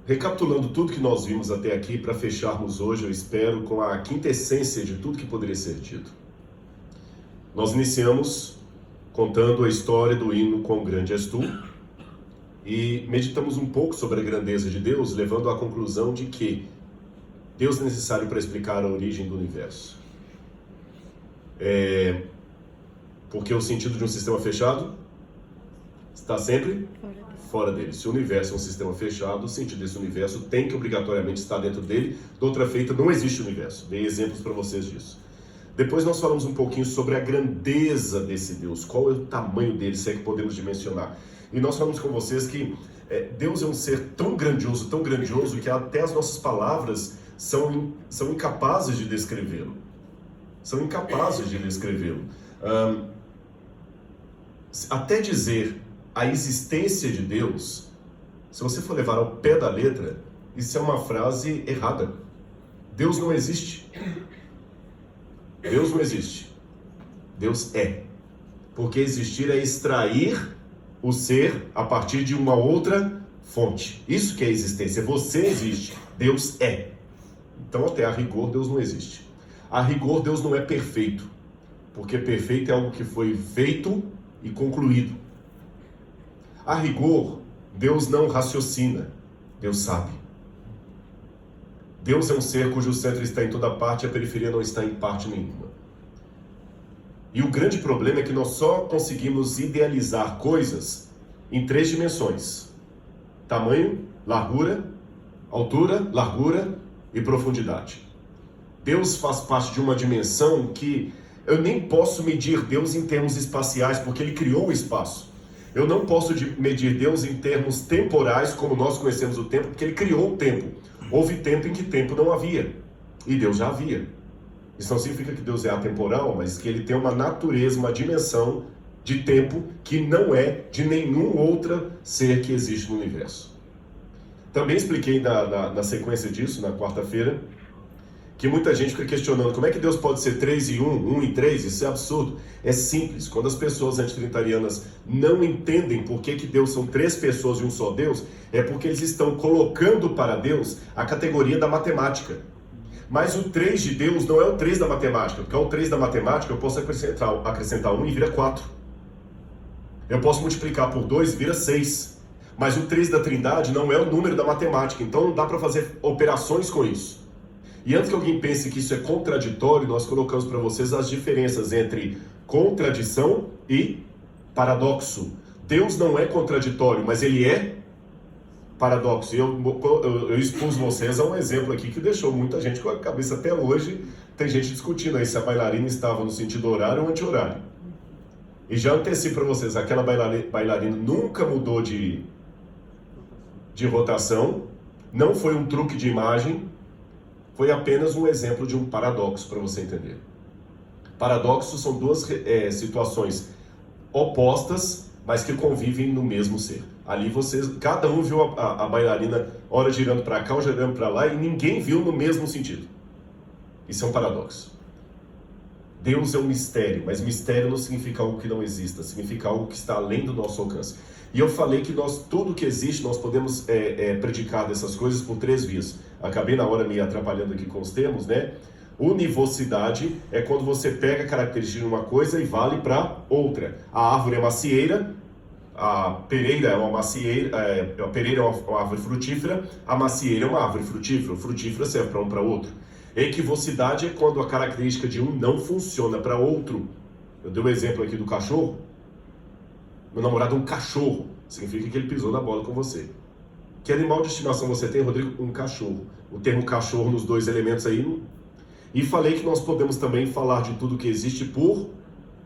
Recapitulando tudo que nós vimos até aqui, para fecharmos hoje, eu espero, com a quintessência de tudo que poderia ser dito. Nós iniciamos contando a história do hino Quão Grande És Tu, e meditamos um pouco sobre a grandeza de Deus, levando à conclusão de que Deus é necessário para explicar a origem do universo. Porque o sentido de um sistema fechado está sempre fora dele. Se o universo é um sistema fechado, o sentido desse universo tem que obrigatoriamente estar dentro dele. De outra feita, não existe universo. Dei exemplos para vocês disso. Depois nós falamos um pouquinho sobre a grandeza desse Deus. Qual é o tamanho dele, se é que podemos dimensionar. E nós falamos com vocês que Deus é um ser tão grandioso, que até as nossas palavras são incapazes de descrevê-lo. São incapazes de descrevê-lo. Até dizer a existência de Deus, se você for levar ao pé da letra, isso é uma frase errada. Deus não existe. Deus não existe. Deus é. Porque existir é extrair o ser a partir de uma outra fonte. Isso que é existência. Você existe. Deus é. Então, até a rigor, Deus não existe. A rigor, Deus não é perfeito. Porque perfeito é algo que foi feito e concluído. A rigor, Deus não raciocina, Deus sabe. Deus é um ser cujo centro está em toda parte e a periferia não está em parte nenhuma. E o grande problema é que nós só conseguimos idealizar coisas em 3 dimensões: tamanho, largura, altura, largura e profundidade. Deus faz parte de uma dimensão que eu nem posso medir Deus em termos espaciais, porque Ele criou o espaço. Eu não posso medir Deus em termos temporais, como nós conhecemos o tempo, porque Ele criou o tempo. Houve tempo em que tempo não havia, e Deus já havia. Isso não significa que Deus é atemporal, mas que Ele tem uma natureza, uma dimensão de tempo que não é de nenhum outro ser que existe no universo. Também expliquei na sequência disso, na quarta-feira, que muita gente fica questionando como é que Deus pode ser 3 em 1, 1 em 3, isso é absurdo. É simples, quando as pessoas antitrinitarianas não entendem por que Deus são 3 pessoas e um só Deus, é porque eles estão colocando para Deus a categoria da matemática. Mas o 3 de Deus não é o 3 da matemática, porque o 3 da matemática eu posso acrescentar 1 e vira 4. Eu posso multiplicar por 2 e vira 6. Mas o 3 da Trindade não é o número da matemática, então não dá para fazer operações com isso. E antes que alguém pense que isso é contraditório, nós colocamos para vocês as diferenças entre contradição e paradoxo. Deus não é contraditório, mas Ele é paradoxo. E eu expus vocês a um exemplo aqui que deixou muita gente com a cabeça até hoje. Tem gente discutindo aí se a bailarina estava no sentido horário ou anti-horário. E já antecipo para vocês, aquela bailarina nunca mudou de rotação, não foi um truque de imagem, foi apenas um exemplo de um paradoxo para você entender. Paradoxos são 2 situações opostas, mas que convivem no mesmo ser. Ali cada um viu a bailarina, ora girando para cá, ora girando para lá, e ninguém viu no mesmo sentido. Isso é um paradoxo. Deus é um mistério, mas mistério não significa algo que não exista, significa algo que está além do nosso alcance. E eu falei que tudo que existe, nós podemos predicar dessas coisas por 3 vias. Acabei na hora me atrapalhando aqui com os termos, né? Univocidade é quando você pega a característica de uma coisa e vale para outra. A árvore é macieira, a pereira é uma macieira, a pereira é uma árvore frutífera, a macieira é uma árvore frutífera. O frutífero serve para um para outro. Equivocidade é quando a característica de um não funciona para outro. Eu dei um exemplo aqui do cachorro. Meu namorado é um cachorro, significa que ele pisou na bola com você. Que animal de estimação você tem, Rodrigo? Um cachorro. O termo cachorro nos 2 elementos aí. E falei que nós podemos também falar de tudo que existe por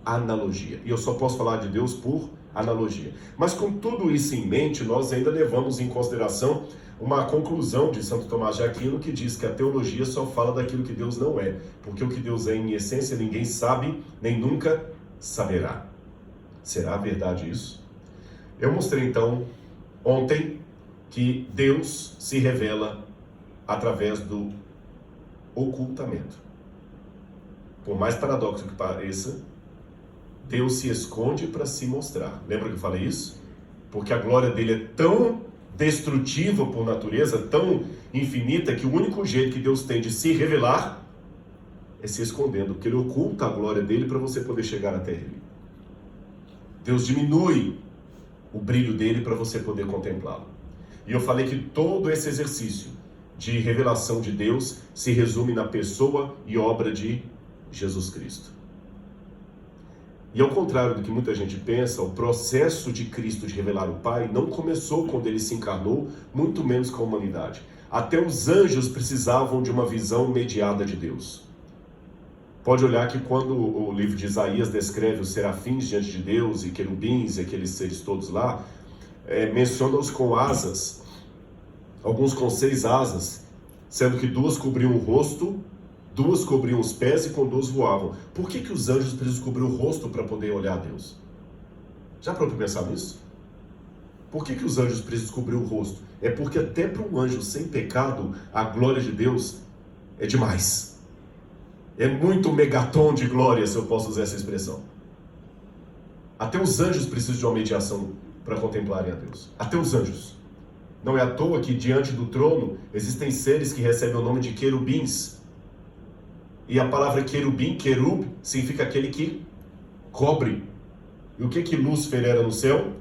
analogia. E eu só posso falar de Deus por analogia. Mas com tudo isso em mente, nós ainda levamos em consideração uma conclusão de Santo Tomás de Aquino que diz que a teologia só fala daquilo que Deus não é. Porque o que Deus é em essência ninguém sabe, nem nunca saberá. Será verdade isso? Eu mostrei então ontem que Deus se revela através do ocultamento. Por mais paradoxo que pareça, Deus se esconde para se mostrar. Lembra que eu falei isso? Porque a glória dele é tão destrutiva por natureza, tão infinita, que o único jeito que Deus tem de se revelar é se escondendo, porque Ele oculta a glória dele para você poder chegar até Ele. Deus diminui o brilho dele para você poder contemplá-lo. E eu falei que todo esse exercício de revelação de Deus se resume na pessoa e obra de Jesus Cristo. E ao contrário do que muita gente pensa, o processo de Cristo de revelar o Pai não começou quando Ele se encarnou, muito menos com a humanidade. Até os anjos precisavam de uma visão mediada de Deus. Pode olhar que quando o livro de Isaías descreve os serafins diante de Deus, e querubins, e aqueles seres todos lá, menciona-os com asas, alguns com 6 asas, sendo que 2 cobriam o rosto, 2 cobriam os pés e com 2 voavam. Por que os anjos precisam cobrir o rosto para poder olhar a Deus? Já parou para pensar nisso? Por que os anjos precisam cobrir o rosto? É porque até para um anjo sem pecado, a glória de Deus é demais. É muito megatom de glória, se eu posso usar essa expressão. Até os anjos precisam de uma mediação para contemplarem a Deus. Até os anjos. Não é à toa que diante do trono existem seres que recebem o nome de querubins. E a palavra querubim, querub, significa aquele que cobre. E o que Lúcifer era no céu?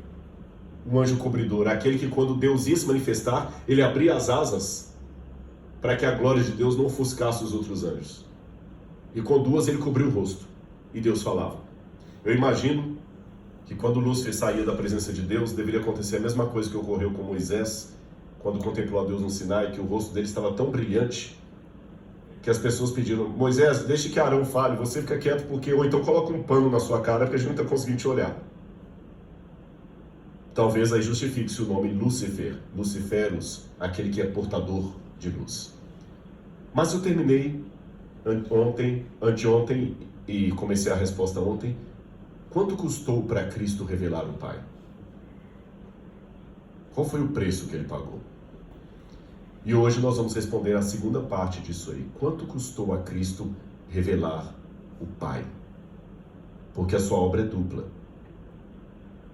Um anjo cobridor. Aquele que quando Deus ia se manifestar, ele abria as asas para que a glória de Deus não ofuscasse os outros anjos. E com 2 ele cobriu o rosto. E Deus falava. Eu imagino que quando Lúcifer saía da presença de Deus, deveria acontecer a mesma coisa que ocorreu com Moisés, quando contemplou a Deus no Sinai, que o rosto dele estava tão brilhante, que as pessoas pediram: Moisés, deixe que Arão fale, você fica quieto, porque ou então coloca um pano na sua cara, porque a gente não está conseguindo te olhar. Talvez aí justifique-se o nome Lúcifer, aquele que é portador de luz. Mas eu terminei anteontem, e comecei a resposta ontem. Quanto custou para Cristo revelar o Pai? Qual foi o preço que Ele pagou? E hoje nós vamos responder a segunda parte disso aí. Quanto custou a Cristo revelar o Pai? Porque a sua obra é dupla.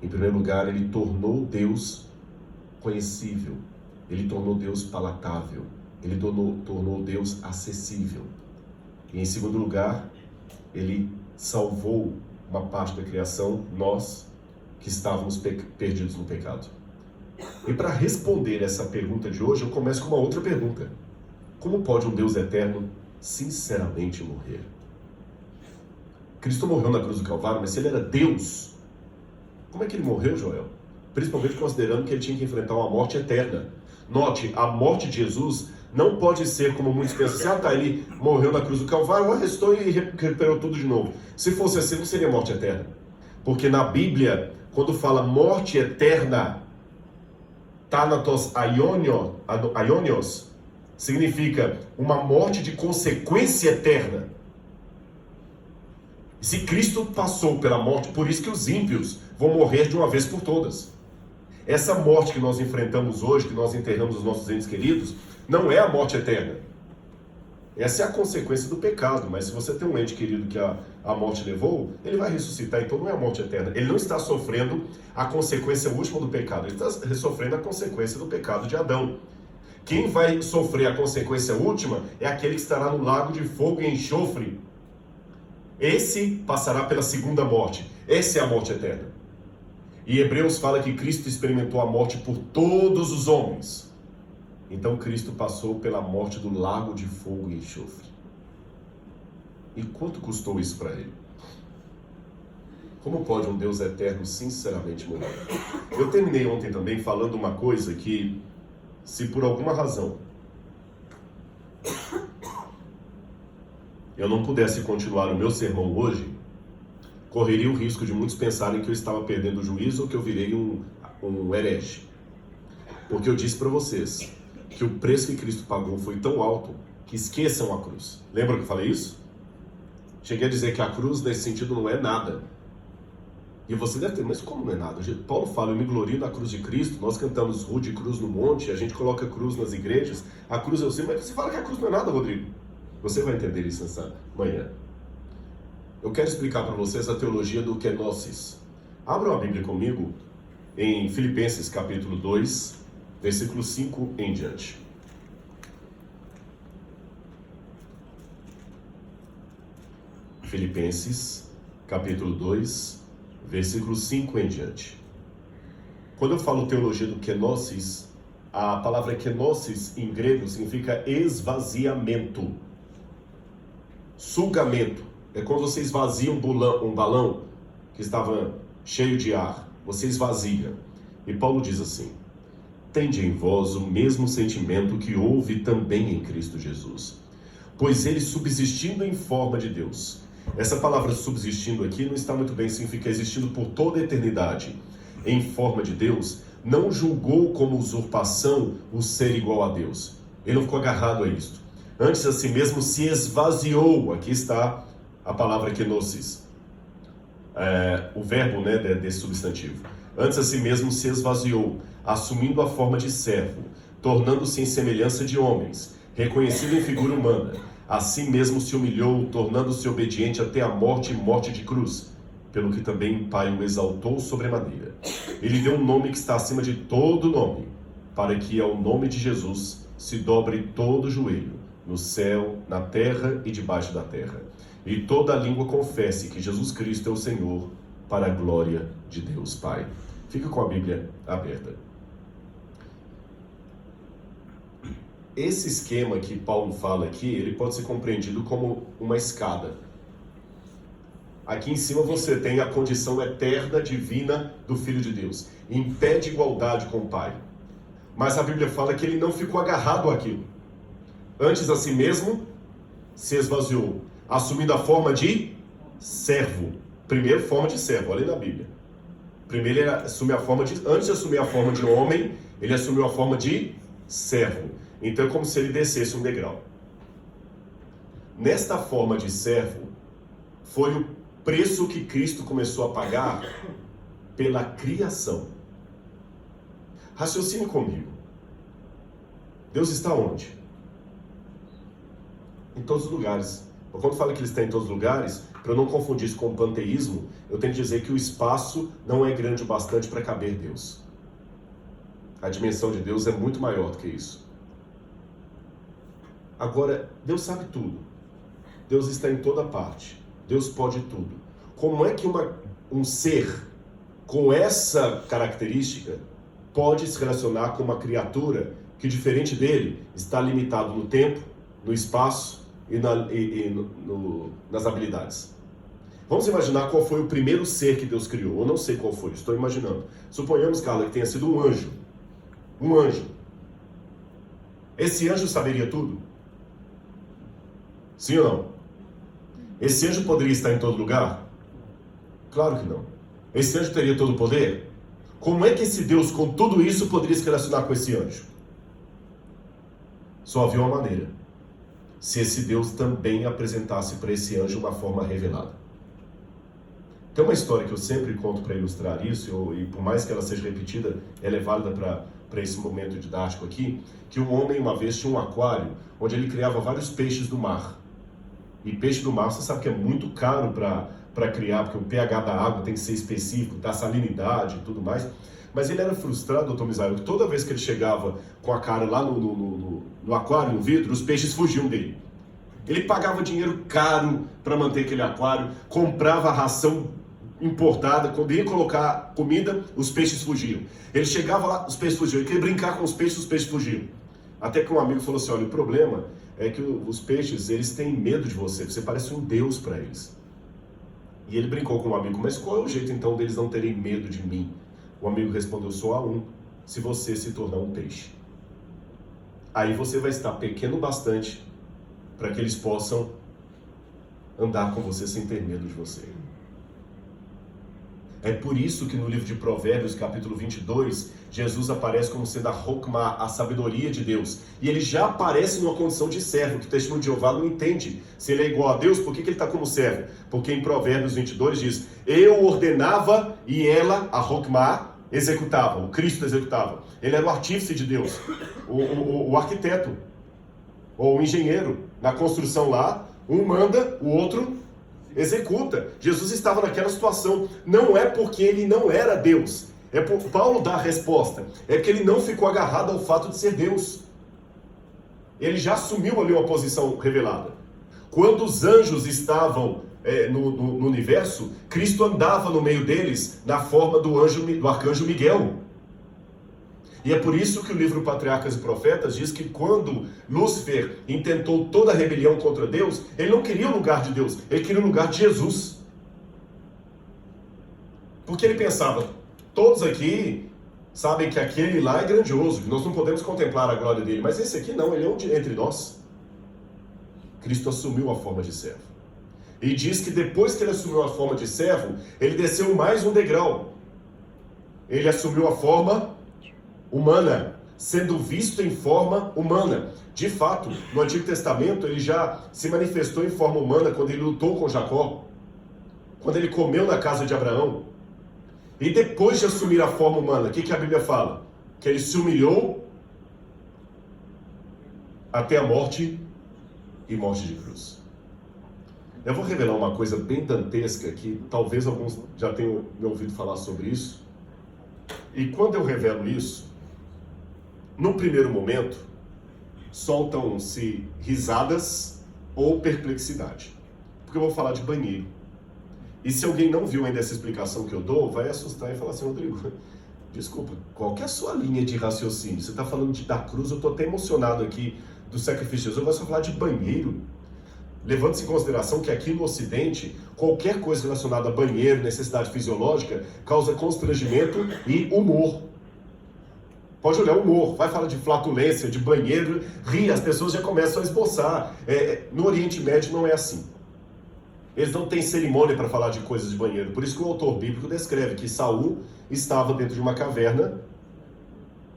Em primeiro lugar, Ele tornou Deus conhecível. Ele tornou Deus palatável. Ele tornou Deus acessível. E em segundo lugar, Ele salvou uma parte da criação, nós que estávamos perdidos no pecado. E para responder essa pergunta de hoje, eu começo com uma outra pergunta. Como pode um Deus eterno sinceramente morrer? Cristo morreu na cruz do Calvário, mas se Ele era Deus, como é que Ele morreu, Joel? Principalmente considerando que Ele tinha que enfrentar uma morte eterna. Note, a morte de Jesus não pode ser como muitos pensam assim: ele morreu na cruz do Calvário, restou e recuperou tudo de novo. Se fosse assim, não seria morte eterna. Porque na Bíblia, quando fala morte eterna, Thanatos aionios, significa uma morte de consequência eterna. Se Cristo passou pela morte, por isso que os ímpios vão morrer de uma vez por todas. Essa morte que nós enfrentamos hoje, que nós enterramos os nossos entes queridos, não é a morte eterna. Essa é a consequência do pecado, mas se você tem um ente querido que a morte levou, ele vai ressuscitar, então não é a morte eterna. Ele não está sofrendo a consequência última do pecado, ele está sofrendo a consequência do pecado de Adão. Quem vai sofrer a consequência última é aquele que estará no lago de fogo e enxofre. Esse passará pela segunda morte. Essa é a morte eterna. E Hebreus fala que Cristo experimentou a morte por todos os homens. Então Cristo passou pela morte do lago de fogo e enxofre. E quanto custou isso para Ele? Como pode um Deus eterno sinceramente morrer? Eu terminei ontem também falando uma coisa que, se por alguma razão eu não pudesse continuar o meu sermão hoje, correria o risco de muitos pensarem que eu estava perdendo o juízo ou que eu virei um herege. Porque eu disse para vocês que o preço que Cristo pagou foi tão alto que esqueçam a cruz. Lembra que eu falei isso? Cheguei a dizer que a cruz, nesse sentido, não é nada. E você deve ter, mas como não é nada? Paulo fala: eu me glorio na cruz de Cristo. Nós cantamos Rude Cruz no Monte, a gente coloca cruz nas igrejas. A cruz é o símbolo, mas você fala que a cruz não é nada, Rodrigo. Você vai entender isso nessa manhã. Eu quero explicar para vocês a teologia do kenosis. Abram a Bíblia comigo em Filipenses capítulo 2, versículo 5 em diante. Filipenses, capítulo 2, versículo 5 em diante. Quando eu falo teologia do kenosis, a palavra kenosis em grego significa esvaziamento, sugamento. É quando você esvazia um balão que estava cheio de ar, você esvazia. E Paulo diz assim: tende em vós o mesmo sentimento que houve também em Cristo Jesus, pois ele, subsistindo em forma de Deus. Essa palavra subsistindo aqui não está muito bem, significa existindo por toda a eternidade em forma de Deus, não julgou como usurpação o ser igual a Deus. Ele não ficou agarrado a isto. Antes a si mesmo se esvaziou. Aqui está a palavra kenosis, o verbo, né, desse substantivo. Antes a si mesmo se esvaziou, assumindo a forma de servo, tornando-se em semelhança de homens, reconhecido em figura humana. Assim mesmo se humilhou, tornando-se obediente até a morte e morte de cruz, pelo que também o Pai o exaltou sobremaneira. Ele deu um nome que está acima de todo nome, para que ao nome de Jesus se dobre todo o joelho, no céu, na terra e debaixo da terra, e toda a língua confesse que Jesus Cristo é o Senhor, para a glória de Deus Pai. Fica com a Bíblia aberta. Esse esquema que Paulo fala aqui, ele pode ser compreendido como uma escada. Aqui em cima você tem a condição eterna, divina do Filho de Deus, em pé de igualdade com o Pai. Mas a Bíblia fala que ele não ficou agarrado àquilo. Antes a si mesmo se esvaziou, assumindo a forma de servo. Primeiro, forma de servo, olha na Bíblia. Primeiro ele assume a forma de, antes de assumir a forma de homem, ele assumiu a forma de servo. Então é como se ele descesse um degrau. Nesta forma de servo, foi o preço que Cristo começou a pagar pela criação. Raciocine comigo. Deus está onde? Em todos os lugares. Quando fala que ele está em todos os lugares, para eu não confundir isso com o panteísmo, eu tenho que dizer que o espaço não é grande o bastante para caber Deus. A dimensão de Deus é muito maior do que isso. Agora, Deus sabe tudo. Deus está em toda parte. Deus pode tudo. Como é que um ser com essa característica pode se relacionar com uma criatura que, diferente dele, está limitado no tempo, no espaço e nas habilidades? Vamos imaginar qual foi o primeiro ser que Deus criou. Eu não sei qual foi, estou imaginando. Suponhamos, Carla, que tenha sido um anjo. Um anjo. Esse anjo saberia tudo? Sim ou não? Esse anjo poderia estar em todo lugar? Claro que não. Esse anjo teria todo o poder? Como é que esse Deus, com tudo isso, poderia se relacionar com esse anjo? Só havia uma maneira. Se esse Deus também apresentasse para esse anjo uma forma revelada. Tem uma história que eu sempre conto para ilustrar isso, e por mais que ela seja repetida, ela é válida para esse momento didático aqui, que um homem uma vez tinha um aquário onde ele criava vários peixes do mar. E peixe do mar, você sabe que é muito caro para criar, porque o pH da água tem que ser específico, da salinidade e tudo mais. Mas ele era frustrado, doutor Misael, que toda vez que ele chegava com a cara lá no aquário, no vidro, os peixes fugiam dele. Ele pagava dinheiro caro para manter aquele aquário, comprava a ração importada, quando ia colocar comida, os peixes fugiam. Ele chegava lá, os peixes fugiam. Ele queria brincar com os peixes fugiam. Até que um amigo falou assim: olha, o problema é que os peixes, eles têm medo de você parece um deus para eles. E ele brincou com um amigo: mas qual é o jeito então deles não terem medo de mim? O amigo respondeu: só há um, se você se tornar um peixe. Aí você vai estar pequeno bastante para que eles possam andar com você sem ter medo de você. É por isso que no livro de Provérbios, capítulo 22, Jesus aparece como sendo a Hokmah, a sabedoria de Deus. E ele já aparece numa condição de servo, que o testemunho de Jeová não entende. Se ele é igual a Deus, por que ele está como servo? Porque em Provérbios 22 diz: eu ordenava e ela, a Hokmah, executava, o Cristo executava. Ele era o artífice de Deus, o arquiteto, ou o engenheiro. Na construção lá, um manda, o outro executa. Jesus estava naquela situação. Não é porque ele não era Deus, Paulo dá a resposta. É que ele não ficou agarrado ao fato de ser Deus. Ele já assumiu ali uma posição revelada. Quando os anjos estavam no universo, Cristo andava no meio deles na forma do arcanjo Miguel. E é por isso que o livro Patriarcas e Profetas diz que quando Lúcifer intentou toda a rebelião contra Deus, ele não queria o lugar de Deus, ele queria o lugar de Jesus. Porque ele pensava, todos aqui sabem que aquele lá é grandioso, que nós não podemos contemplar a glória dele, mas esse aqui não, ele é um entre nós. Cristo assumiu a forma de servo. E diz que depois que ele assumiu a forma de servo, ele desceu mais um degrau. Ele assumiu a forma humana, sendo visto em forma humana. De fato, no Antigo Testamento, ele já se manifestou em forma humana quando ele lutou com Jacó, quando ele comeu na casa de Abraão. E depois de assumir a forma humana, o que a Bíblia fala? Que ele se humilhou até a morte e morte de cruz. Eu vou revelar uma coisa bem dantesca que talvez alguns já tenham me ouvido falar sobre isso. E quando eu revelo isso, num primeiro momento, soltam-se risadas ou perplexidade. Porque eu vou falar de banheiro. E se alguém não viu ainda essa explicação que eu dou, vai assustar e falar assim, Rodrigo, desculpa, qual que é a sua linha de raciocínio? Você está falando da cruz, eu estou até emocionado aqui do sacrifício de Jesus, eu vou só falar de banheiro. Levando-se em consideração que aqui no Ocidente, qualquer coisa relacionada a banheiro, necessidade fisiológica, causa constrangimento e humor. Pode olhar o humor, vai falar de flatulência, de banheiro, ri, as pessoas já começam a esboçar. No Oriente Médio não é assim. Eles não têm cerimônia para falar de coisas de banheiro. Por isso que o autor bíblico descreve que Saul estava dentro de uma caverna,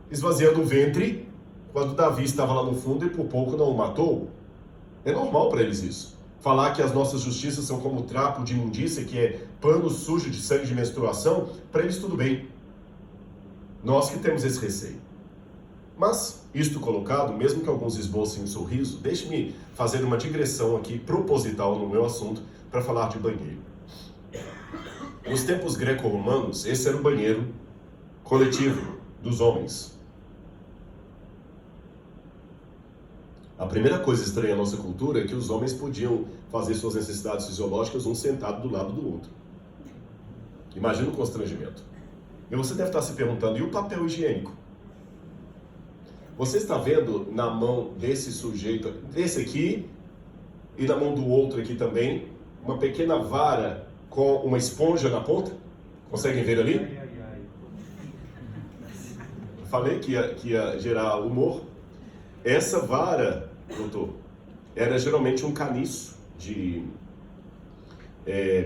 esvaziando o ventre, quando Davi estava lá no fundo e por pouco não o matou. É normal para eles isso. Falar que as nossas justiças são como trapo de imundícia, que é pano sujo de sangue de menstruação, para eles tudo bem. Nós que temos esse receio. Mas, isto colocado, mesmo que alguns esbocem um sorriso, deixe-me fazer uma digressão aqui, proposital no meu assunto, para falar de banheiro. Nos tempos greco-romanos, esse era o banheiro coletivo dos homens. A primeira coisa estranha à nossa cultura é que os homens podiam fazer suas necessidades fisiológicas um sentado do lado do outro. Imagina o constrangimento. E você deve estar se perguntando, e o papel higiênico? Você está vendo na mão desse sujeito, desse aqui, e na mão do outro aqui também, uma pequena vara com uma esponja na ponta? Conseguem ver ali? Falei que ia gerar humor. Essa vara, doutor, era geralmente um caniço de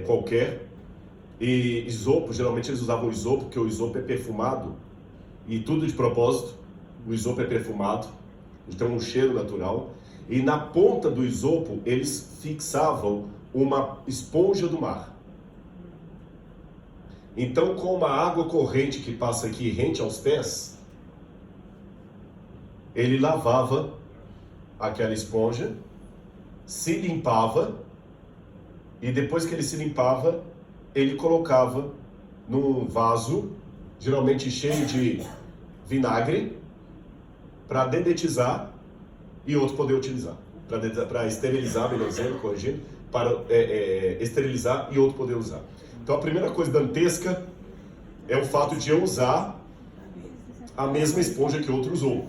qualquer, e isopo, geralmente eles usavam isopo, porque o isopo é perfumado, e tudo de propósito, o isopo é perfumado, então um cheiro natural, e na ponta do isopo eles fixavam uma esponja do mar. Então, com uma água corrente que passa aqui rente aos pés, ele lavava aquela esponja, se limpava, e depois que ele se limpava, ele colocava num vaso, geralmente cheio de vinagre, para dedetizar e outro poder utilizar. Para esterilizar, melhor dizendo, corrigindo, para esterilizar e outro poder usar. Então a primeira coisa dantesca é o fato de eu usar a mesma esponja que outro usou.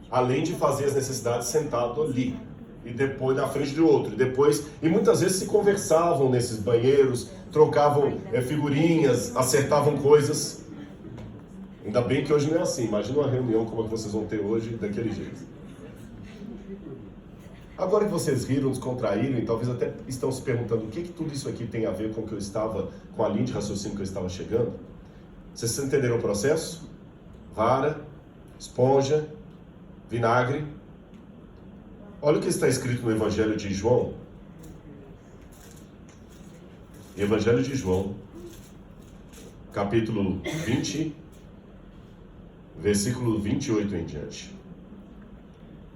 Além de fazer as necessidades sentado ali, e depois na frente do outro, e muitas vezes se conversavam nesses banheiros, trocavam figurinhas, acertavam coisas. Ainda bem que hoje não é assim. Imagina uma reunião como a que vocês vão ter hoje, daquele jeito. Agora que vocês riram, descontraíram, e talvez até estão se perguntando o que tudo isso aqui tem a ver com o que eu estava, com a linha de raciocínio que eu estava chegando, vocês entenderam o processo? Vara, esponja, vinagre. Olha o que está escrito no Evangelho de João. Evangelho de João, capítulo 20, versículo 28 em diante.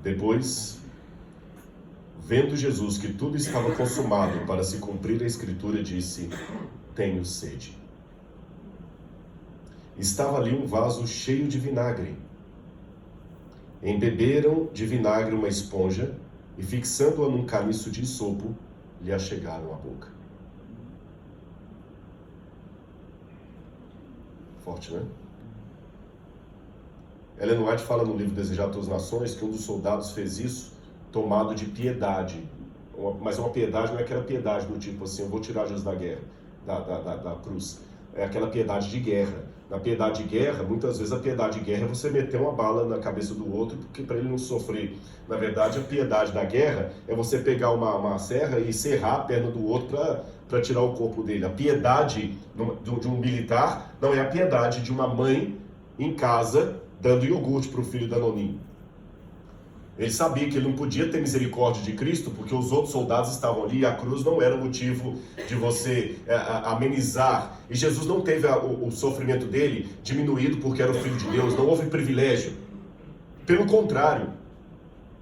Depois, vendo Jesus que tudo estava consumado para se cumprir a Escritura, disse: tenho sede. Estava ali um vaso cheio de vinagre. Embeberam de vinagre uma esponja e, fixando-a num caniço de isopo, lhe achegaram à boca. Forte, né? Ellen White fala no livro Desejar Todas as Nações que um dos soldados fez isso tomado de piedade. Mas uma piedade não é aquela piedade do tipo assim, eu vou tirar Jesus da guerra, da cruz. É aquela piedade de guerra. Na piedade de guerra, muitas vezes a piedade de guerra é você meter uma bala na cabeça do outro, porque para ele não sofrer. Na verdade, a piedade da guerra é você pegar uma serra e serrar a perna do outro para tirar o corpo dele. A piedade de um militar não é a piedade de uma mãe em casa dando iogurte para o filho da noninha. Ele sabia que ele não podia ter misericórdia de Cristo, porque os outros soldados estavam ali e a cruz não era motivo de você amenizar. E Jesus não teve o sofrimento dele diminuído porque era o Filho de Deus, não houve privilégio. Pelo contrário,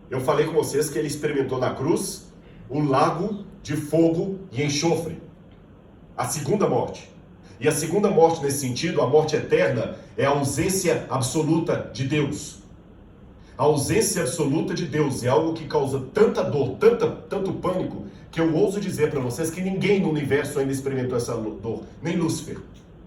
eu falei com vocês que ele experimentou na cruz o lago de fogo e enxofre, a segunda morte. E a segunda morte nesse sentido, a morte eterna, é a ausência absoluta de Deus. A ausência absoluta de Deus é algo que causa tanta dor, tanto pânico, que eu ouso dizer para vocês que ninguém no universo ainda experimentou essa dor, nem Lúcifer.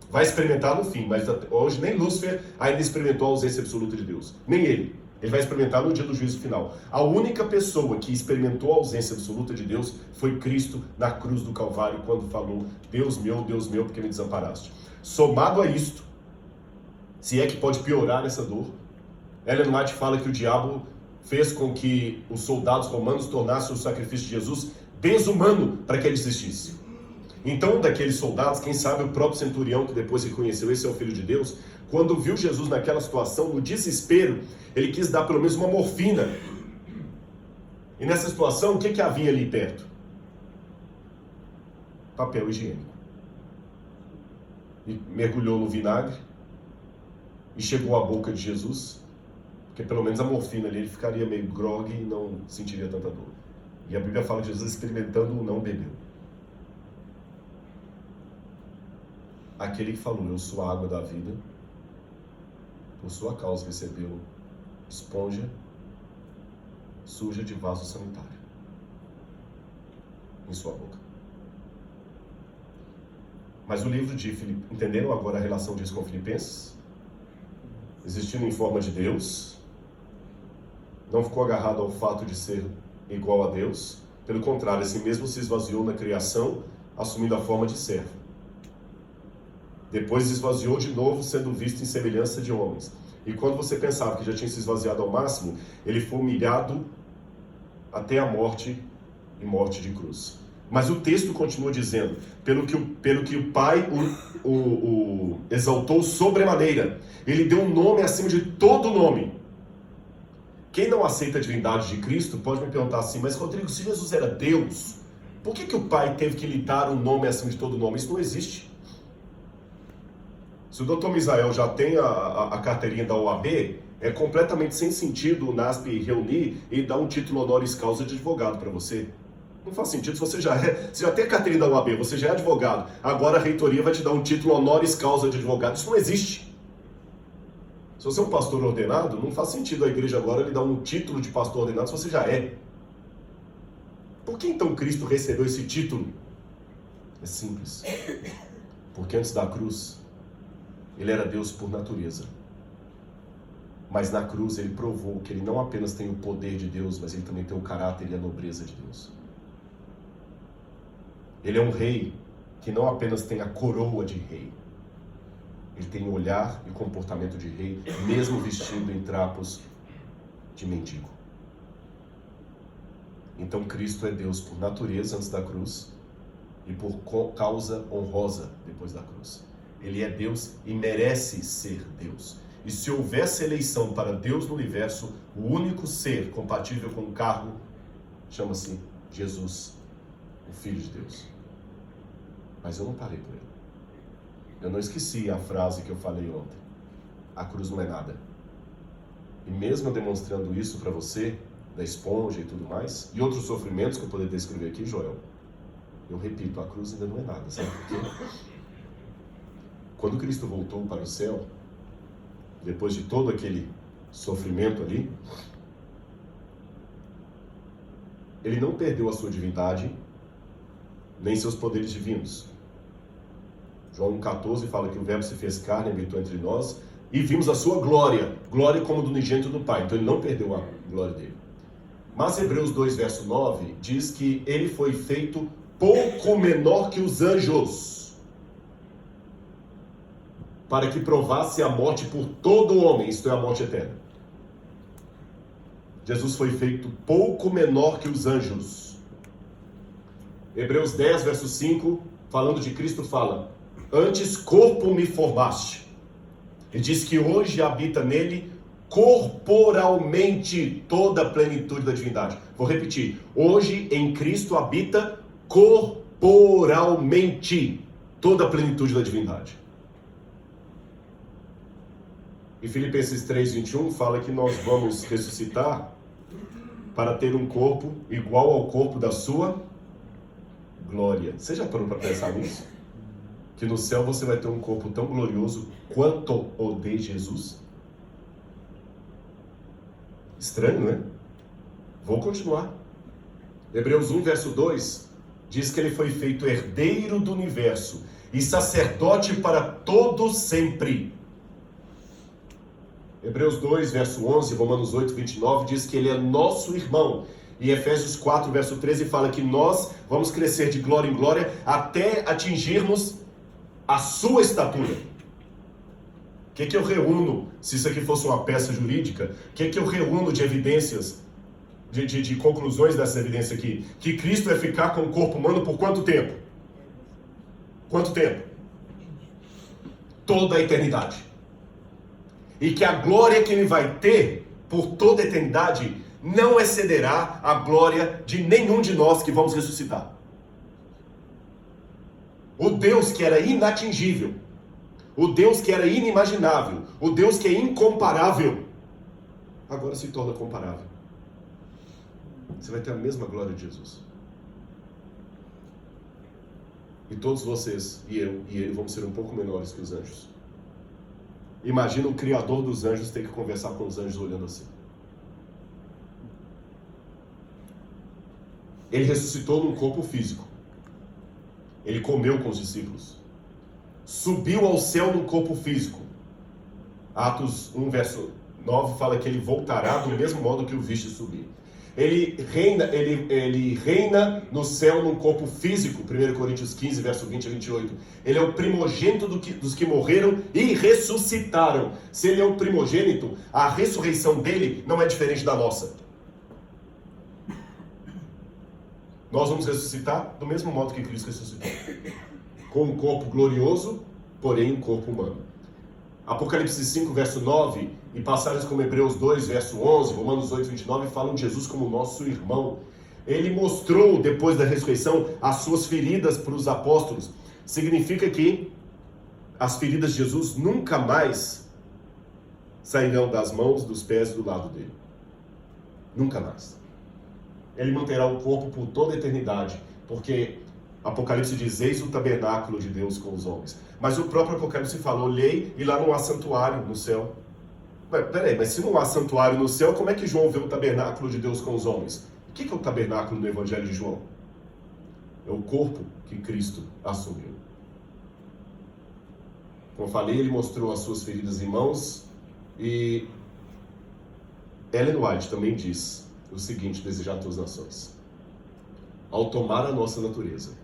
Vai experimentar no fim, mas hoje nem Lúcifer ainda experimentou a ausência absoluta de Deus. Nem ele. Ele vai experimentar no dia do juízo final. A única pessoa que experimentou a ausência absoluta de Deus foi Cristo na cruz do Calvário, quando falou, Deus meu, porque me desamparaste. Somado a isto, se é que pode piorar essa dor, Ellen White fala que o diabo fez com que os soldados romanos tornassem o sacrifício de Jesus desumano para que ele existisse. Então, um daqueles soldados, quem sabe o próprio centurião que depois reconheceu esse é o Filho de Deus, quando viu Jesus naquela situação, no desespero, ele quis dar pelo menos uma morfina. E nessa situação, o que havia ali perto? Papel higiênico. E mergulhou no vinagre e chegou à boca de Jesus. Porque pelo menos a morfina ali, ele ficaria meio grogue e não sentiria tanta dor. E a Bíblia fala de Jesus experimentando o não bebeu. Aquele que falou, eu sou a água da vida, por sua causa recebeu esponja suja de vaso sanitário em sua boca. Mas o livro de Filipenses, entenderam agora a relação disso com Filipenses? Existindo em forma de Deus, não ficou agarrado ao fato de ser igual a Deus, pelo contrário, assim mesmo se esvaziou na criação, assumindo a forma de servo. Depois se esvaziou de novo, sendo visto em semelhança de homens. E quando você pensava que já tinha se esvaziado ao máximo, ele foi humilhado até a morte e morte de cruz. Mas o texto continua dizendo, pelo que o Pai o exaltou sobremaneira, ele deu um nome acima de todo nome. Quem não aceita a divindade de Cristo pode me perguntar assim, mas Rodrigo, se Jesus era Deus, por que o Pai teve que lhe dar um nome acima de todo nome? Isso não existe. Se o Dr. Misael já tem a carteirinha da OAB, é completamente sem sentido o NASP reunir e dar um título honoris causa de advogado para você. Não faz sentido, se você já tem a carteirinha da OAB, você já é advogado, agora a reitoria vai te dar um título honoris causa de advogado. Isso não existe. Se você é um pastor ordenado, não faz sentido a igreja agora lhe dar um título de pastor ordenado se você já é. Por que então Cristo recebeu esse título? É simples. Porque antes da cruz, ele era Deus por natureza. Mas na cruz ele provou que ele não apenas tem o poder de Deus, mas ele também tem o caráter e a nobreza de Deus. Ele é um rei que não apenas tem a coroa de rei, ele tem o olhar e comportamento de rei, mesmo vestido em trapos de mendigo. Então Cristo é Deus por natureza antes da cruz e por causa honrosa depois da cruz. Ele é Deus e merece ser Deus. E se houvesse eleição para Deus no universo, o único ser compatível com o cargo chama-se Jesus, o Filho de Deus. Mas eu não parei por ele. Eu não esqueci a frase que eu falei ontem. A cruz não é nada. E mesmo demonstrando isso para você, da esponja e tudo mais, e outros sofrimentos que eu poderia descrever aqui, Joel, eu repito, a cruz ainda não é nada. Sabe por quê? Quando Cristo voltou para o céu, depois de todo aquele sofrimento ali, ele não perdeu a sua divindade, nem seus poderes divinos. João 1,14 fala que o verbo se fez carne e habitou entre nós, e vimos a sua glória, glória como do unigênito do Pai. Então ele não perdeu a glória dele. Mas Hebreus 2, verso 9, diz que ele foi feito pouco menor que os anjos, para que provasse a morte por todo homem, isto é, a morte eterna. Jesus foi feito pouco menor que os anjos. Hebreus 10, verso 5, falando de Cristo, fala: antes corpo me formaste. Ele diz que hoje habita nele corporalmente toda a plenitude da divindade. Vou repetir: hoje em Cristo habita corporalmente toda a plenitude da divindade. E Filipenses 3:21 fala que nós vamos ressuscitar para ter um corpo igual ao corpo da sua glória. Você já parou para pensar nisso? Que no céu você vai ter um corpo tão glorioso quanto o de Jesus? Estranho, né? Vou continuar. Hebreus 1, verso 2 diz que ele foi feito herdeiro do universo e sacerdote para todo sempre. Hebreus 2, verso 11, Romanos 8, 29 diz que ele é nosso irmão. E Efésios 4, verso 13 fala que nós vamos crescer de glória em glória até atingirmos a sua estatura. O que eu reúno, se isso aqui fosse uma peça jurídica, o que eu reúno de evidências, de conclusões dessa evidência aqui? Que Cristo vai ficar com o corpo humano por quanto tempo? Quanto tempo? Toda a eternidade. E que a glória que ele vai ter por toda a eternidade não excederá a glória de nenhum de nós que vamos ressuscitar. O Deus que era inatingível, o Deus que era inimaginável, o Deus que é incomparável, agora se torna comparável. Você vai ter a mesma glória de Jesus. E todos vocês, e eu, e ele, vamos ser um pouco menores que os anjos. Imagina o Criador dos anjos ter que conversar com os anjos olhando assim. Ele ressuscitou num corpo físico. Ele comeu com os discípulos. Subiu ao céu num corpo físico. Atos 1, verso 9 fala que ele voltará do mesmo modo que o viste subir. Ele reina no céu num corpo físico, 1 Coríntios 15, verso 20 a 28. Ele é o primogênito dos que morreram e ressuscitaram. Se ele é o primogênito, a ressurreição dele não é diferente da nossa. Nós vamos ressuscitar do mesmo modo que Cristo ressuscitou. Com um corpo glorioso, porém um corpo humano. Apocalipse 5, verso 9, e passagens como Hebreus 2, verso 11, Romanos 8, 29, falam de Jesus como nosso irmão. Ele mostrou, depois da ressurreição, as suas feridas para os apóstolos. Significa que as feridas de Jesus nunca mais sairão das mãos, dos pés, do lado dele. Nunca mais. Ele manterá o corpo por toda a eternidade, porque Apocalipse diz: eis o tabernáculo de Deus com os homens. Mas o próprio Apocalipse fala: olhei e lá não há santuário no céu. Mas se não há santuário no céu, como é que João vê o tabernáculo de Deus com os homens? O que é o tabernáculo no Evangelho de João? É o corpo que Cristo assumiu. Como eu falei, ele mostrou as suas feridas em mãos, e Ellen White também diz o seguinte: desejar a todas as nações. Ao tomar a nossa natureza,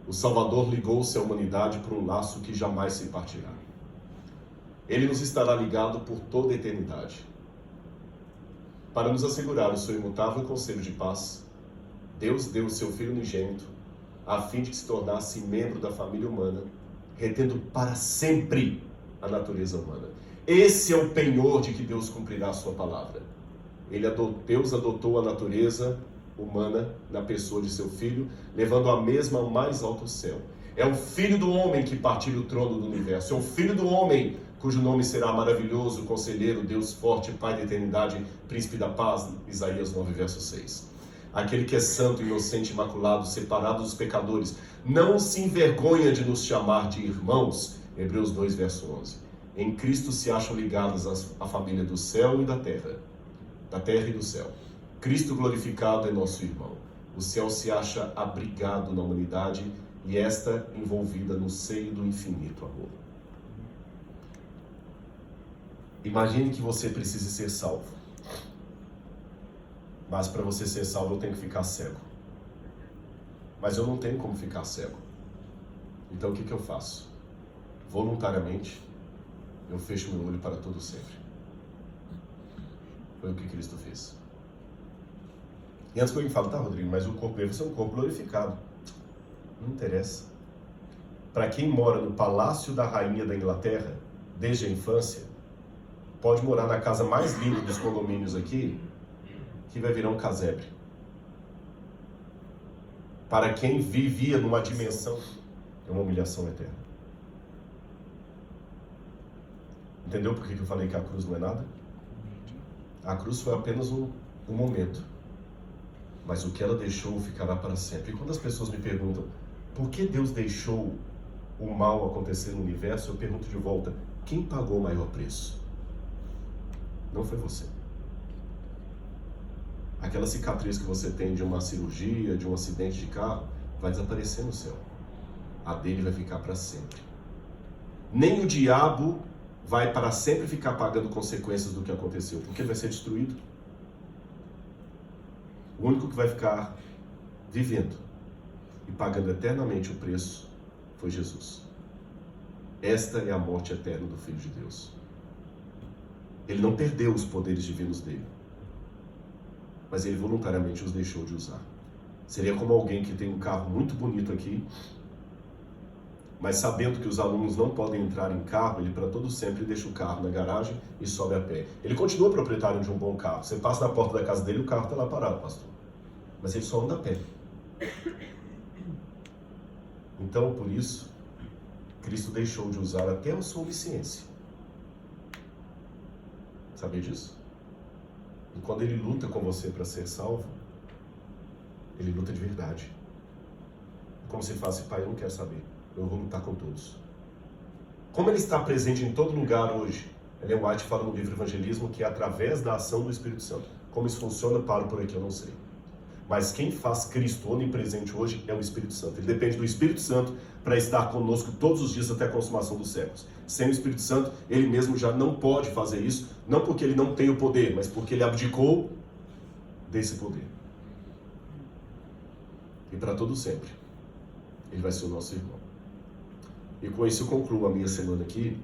o Salvador ligou-se à humanidade por um laço que jamais se partirá. Ele nos estará ligado por toda a eternidade. Para nos assegurar o seu imutável conselho de paz, Deus deu o seu Filho unigênito, a fim de que se tornasse membro da família humana, retendo para sempre a natureza humana. Esse é o penhor de que Deus cumprirá a sua palavra. Deus adotou a natureza humana na pessoa de seu Filho, levando a mesma ao mais alto céu. É o Filho do homem que partilha o trono do universo. É o Filho do homem cujo nome será maravilhoso, conselheiro, Deus forte, Pai da eternidade, príncipe da paz. Isaías 9, verso 6. Aquele que é santo, inocente, imaculado, separado dos pecadores, não se envergonha de nos chamar de irmãos. Hebreus 2, verso 11. Em Cristo se acham ligadas a família do céu e da terra e do céu. Cristo glorificado é nosso irmão. O céu se acha abrigado na humanidade e esta envolvida no seio do infinito amor. Imagine que você precise ser salvo. Mas para você ser salvo eu tenho que ficar cego. Mas eu não tenho como ficar cego. Então o que eu faço? Voluntariamente, eu fecho meu olho para todo sempre. Foi o que Cristo fez. E antes que alguém fale, tá, Rodrigo, mas o corpo dele vai ser um corpo glorificado. Não interessa. Para quem mora no palácio da rainha da Inglaterra, desde a infância, pode morar na casa mais linda dos condomínios aqui, que vai virar um casebre. Para quem vivia numa dimensão, é uma humilhação eterna. Entendeu por que eu falei que a cruz não é nada? A cruz foi apenas um momento. Mas o que ela deixou ficará para sempre. E quando as pessoas me perguntam, por que Deus deixou o mal acontecer no universo? Eu pergunto de volta, quem pagou o maior preço? Não foi você. Aquela cicatriz que você tem de uma cirurgia, de um acidente de carro, vai desaparecer no céu. A dele vai ficar para sempre. Nem o diabo vai para sempre ficar pagando consequências do que aconteceu, porque ele vai ser destruído. O único que vai ficar vivendo e pagando eternamente o preço foi Jesus. Esta é a morte eterna do Filho de Deus. Ele não perdeu os poderes divinos dele, mas ele voluntariamente os deixou de usar. Seria como alguém que tem um carro muito bonito aqui, mas sabendo que os alunos não podem entrar em carro, ele para todo sempre deixa o carro na garagem e sobe a pé. Ele continua proprietário de um bom carro. Você passa na porta da casa dele e o carro está lá parado, pastor. Mas ele só anda a pé. Então, por isso, Cristo deixou de usar até a sua onisciência. Sabia disso? E quando ele luta com você para ser salvo, ele luta de verdade. Como se ele fala assim, pai, eu não quero saber. Eu vou lutar com todos. Como ele está presente em todo lugar hoje, Ellen White fala no livro Evangelismo que é através da ação do Espírito Santo. Como isso funciona, paro por aqui, eu não sei. Mas quem faz Cristo onipresente hoje é o Espírito Santo. Ele depende do Espírito Santo para estar conosco todos os dias até a consumação dos séculos. Sem o Espírito Santo, ele mesmo já não pode fazer isso, não porque ele não tem o poder, mas porque ele abdicou desse poder. E para todo sempre, ele vai ser o nosso irmão. E com isso eu concluo a minha semana aqui,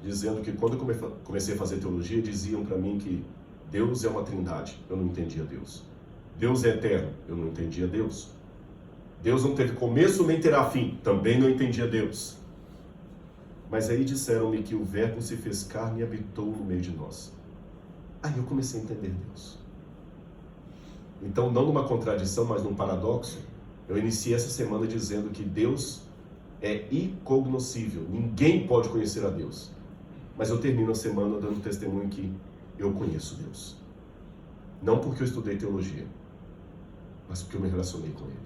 dizendo que quando eu comecei a fazer teologia, diziam para mim que Deus é uma trindade. Eu não entendia Deus. Deus é eterno. Eu não entendia Deus. Deus não teve começo nem terá fim. Também não entendia Deus. Mas aí disseram-me que o Verbo se fez carne e habitou no meio de nós. Aí eu comecei a entender Deus. Então, não numa contradição, mas num paradoxo, eu iniciei essa semana dizendo que Deus é incognoscível. Ninguém pode conhecer a Deus. Mas eu termino a semana dando testemunho que eu conheço Deus. Não porque eu estudei teologia, mas porque eu me relacionei com Ele.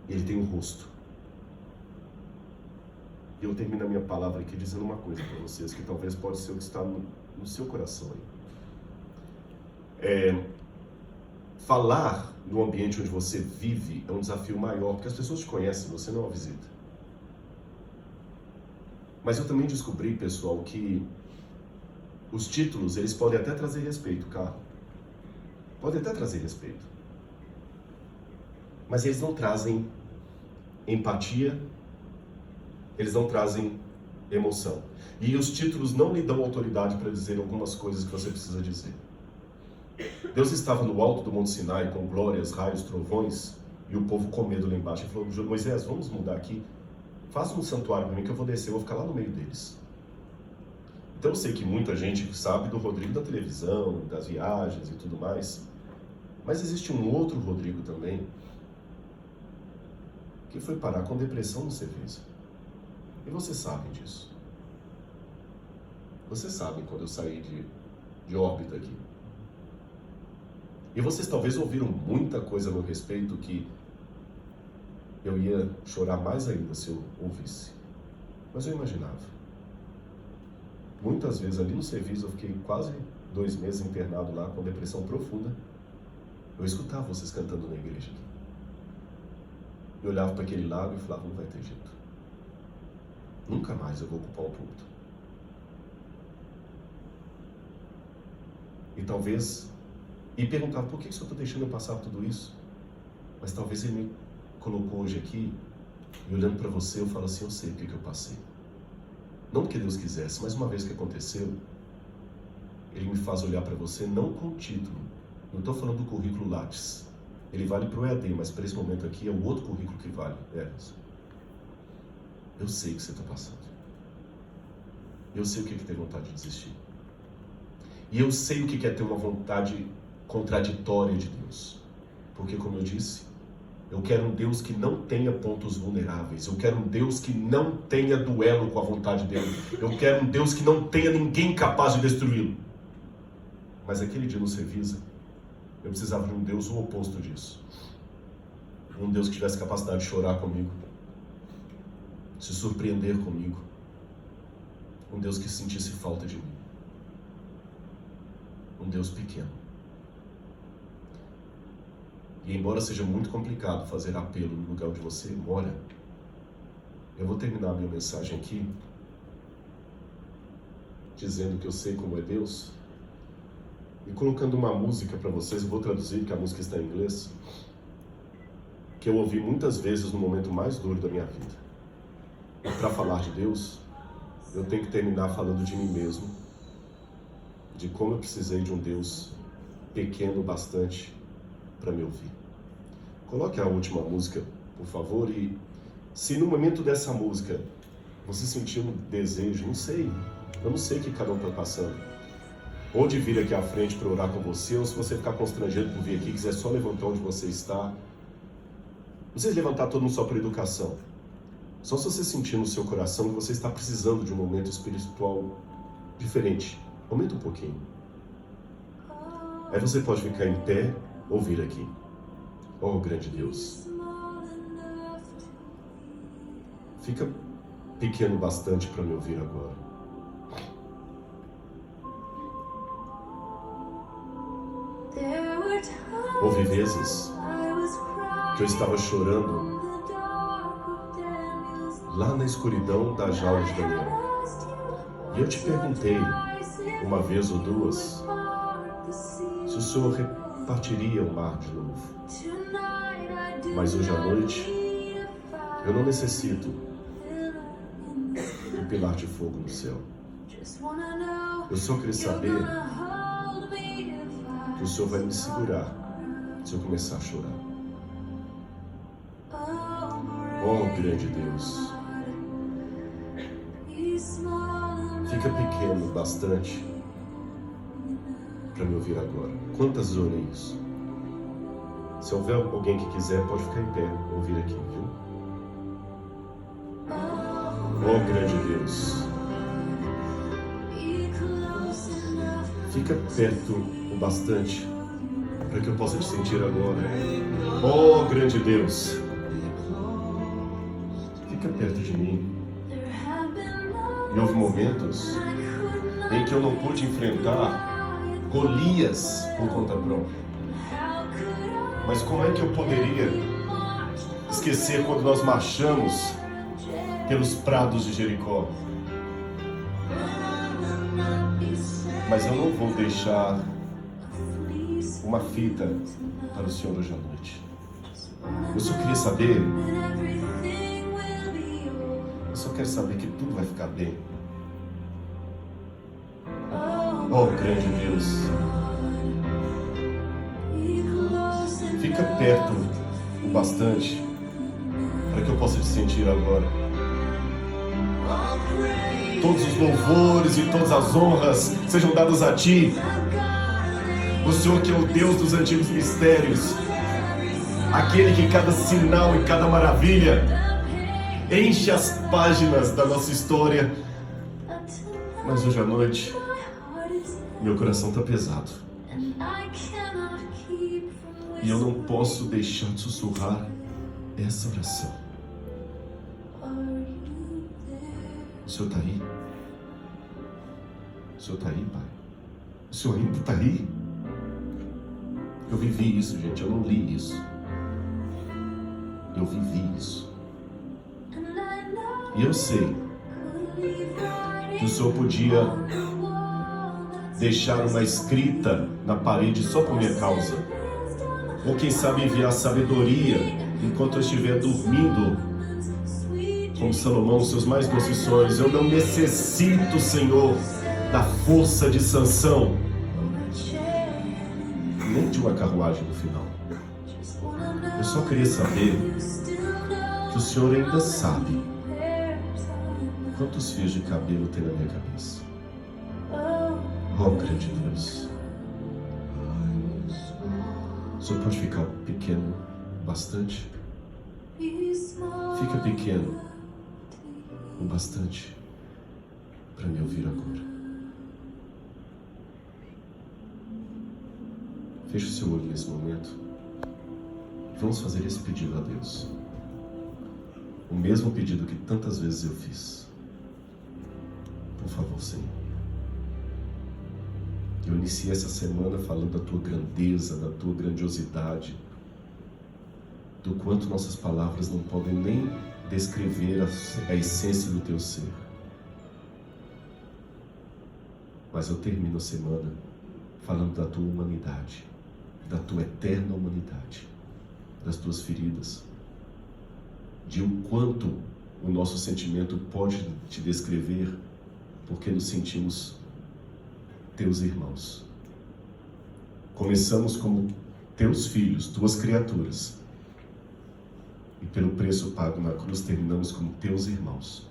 Ele tem um rosto. E eu termino a minha palavra aqui dizendo uma coisa para vocês, que talvez pode ser o que está no seu coração aí. Falar no ambiente onde você vive é um desafio maior, porque as pessoas te conhecem, você não é uma visita. Mas eu também descobri, pessoal, que os títulos, eles podem até trazer respeito, cara. Podem até trazer respeito. Mas eles não trazem empatia, eles não trazem emoção. E os títulos não lhe dão autoridade para dizer algumas coisas que você precisa dizer. Deus estava no alto do Monte Sinai com glórias, raios, trovões, e o povo com medo lá embaixo. Ele falou, Moisés, vamos mudar aqui. Faça um santuário para mim que eu vou descer, eu vou ficar lá no meio deles. Então eu sei que muita gente sabe do Rodrigo da televisão, das viagens e tudo mais. Mas existe um outro Rodrigo também, que foi parar com depressão no serviço. E vocês sabem disso. Vocês sabem quando eu saí de órbita aqui. E vocês talvez ouviram muita coisa a meu respeito que eu ia chorar mais ainda se eu ouvisse. Mas eu imaginava. Muitas vezes ali no serviço, eu fiquei quase 2 meses internado lá com depressão profunda. Eu escutava vocês cantando na igreja aqui. Eu olhava para aquele lado e falava, não vai ter jeito. Nunca mais eu vou ocupar um púlpito. E perguntava, por que o senhor está deixando eu passar tudo isso? Mas talvez ele me colocou hoje aqui, e olhando para você, eu falo assim, eu sei o que eu passei. Não porque Deus quisesse, mas uma vez que aconteceu, Ele me faz olhar para você não com o título. Não estou falando do currículo Lattes. Ele vale para o EAD, mas para esse momento aqui é o outro currículo que vale. Eu sei o que você está passando. Eu sei o que é ter vontade de desistir. E eu sei o que é ter uma vontade contraditória de Deus. Porque, como eu disse, eu quero um Deus que não tenha pontos vulneráveis. Eu quero um Deus que não tenha duelo com a vontade dele. Eu quero um Deus que não tenha ninguém capaz de destruí-lo. Mas aquele dia no Cevisa, eu precisava de um Deus o oposto disso. Um Deus que tivesse capacidade de chorar comigo, se surpreender comigo. Um Deus que sentisse falta de mim. Um Deus pequeno. E embora seja muito complicado fazer apelo no lugar onde você mora, eu vou terminar a minha mensagem aqui dizendo que eu sei como é Deus e colocando uma música para vocês. Eu vou traduzir, porque a música está em inglês, que eu ouvi muitas vezes no momento mais duro da minha vida. E para falar de Deus, eu tenho que terminar falando de mim mesmo, de como eu precisei de um Deus pequeno bastante para me ouvir. Coloque a última música, por favor, e se no momento dessa música você sentir um desejo, eu não sei o que cada um está passando, ou de vir aqui à frente para orar com você, ou se você ficar constrangido por vir aqui, quiser só levantar onde você está, não precisa levantar todo mundo só por educação, só se você sentir no seu coração que você está precisando de um momento espiritual diferente, aumenta um pouquinho. Aí você pode ficar em pé ou vir aqui. Oh, grande Deus. Fica pequeno bastante para me ouvir agora. Houve vezes que eu estava chorando lá na escuridão da jaula de Daniel. E eu te perguntei, uma vez ou duas, se o Senhor repartiria o mar de novo. Mas hoje à noite, eu não necessito do pilar de fogo no céu. Eu só queria saber que o Senhor vai me segurar se eu começar a chorar. Oh, grande Deus. Fica pequeno bastante para me ouvir agora. Quantas orelhas? Se houver alguém que quiser, pode ficar em pé, ouvir aqui, viu? Oh, grande Deus. Fica perto o bastante para que eu possa te sentir agora. Oh, grande Deus. Fica perto de mim. E houve momentos em que eu não pude enfrentar Golias por conta própria. Mas como é que eu poderia esquecer quando nós marchamos pelos prados de Jericó? Mas eu não vou deixar uma fita para o Senhor hoje à noite. Eu só queria saber, eu só quero saber que tudo vai ficar bem. Oh, grande Deus. Fica perto o bastante para que eu possa te sentir agora. Todos os louvores e todas as honras sejam dadas a Ti. O Senhor que é o Deus dos antigos mistérios. Aquele que cada sinal e cada maravilha enche as páginas da nossa história. Mas hoje à noite, meu coração está pesado. E eu não posso deixar de sussurrar essa oração. O Senhor está aí? O Senhor está aí, Pai? O Senhor ainda está aí? Eu vivi isso, gente, eu não li isso. Eu vivi isso. E eu sei que o Senhor podia deixar uma escrita na parede só por minha causa. Ou quem sabe enviar sabedoria enquanto eu estiver dormindo, como Salomão, seus mais doces sonhos. Eu não necessito, Senhor, da força de Sansão, nem de uma carruagem no final. Eu só queria saber que o Senhor ainda sabe quantos fios de cabelo tem na minha cabeça. Oh, grande Deus. O Senhor pode ficar pequeno bastante? Fica pequeno o bastante para me ouvir agora. Feche o seu olho nesse momento. Vamos fazer esse pedido a Deus. O mesmo pedido que tantas vezes eu fiz. Por favor, Senhor. Eu iniciei essa semana falando da Tua grandeza, da Tua grandiosidade, do quanto nossas palavras não podem nem descrever a essência do Teu ser. Mas eu termino a semana falando da Tua humanidade, da Tua eterna humanidade, das Tuas feridas, de o quanto o nosso sentimento pode Te descrever, porque nos sentimos Teus irmãos. Começamos como Teus filhos, Tuas criaturas, e pelo preço pago na cruz terminamos como Teus irmãos,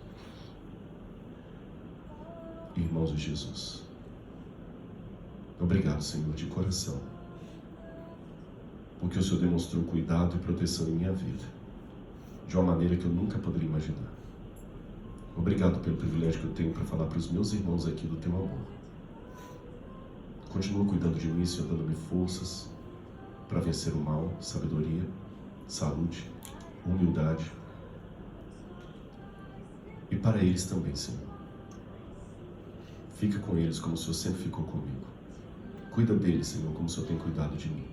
irmãos de Jesus. Obrigado, Senhor, de coração, porque o Senhor demonstrou cuidado e proteção em minha vida, de uma maneira que eu nunca poderia imaginar. Obrigado pelo privilégio que eu tenho para falar para os meus irmãos aqui do Teu amor. Continua cuidando de mim, Senhor, dando-me forças para vencer o mal, sabedoria, saúde, humildade. E para eles também, Senhor. Fica com eles como o Senhor sempre ficou comigo. Cuida deles, Senhor, como o Senhor tem cuidado de mim.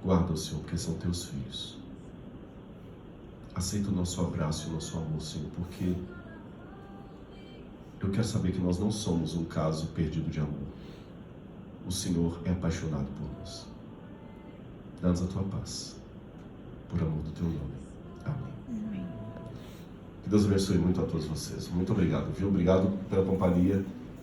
Guarda, Senhor, porque são Teus filhos. Aceita o nosso abraço e o nosso amor, Senhor, porque eu quero saber que nós não somos um caso perdido de amor. O Senhor é apaixonado por nós. Dá-nos a Tua paz, por amor do Teu nome. Amém. Que Deus abençoe muito a todos vocês. Muito obrigado, viu? Obrigado pela companhia.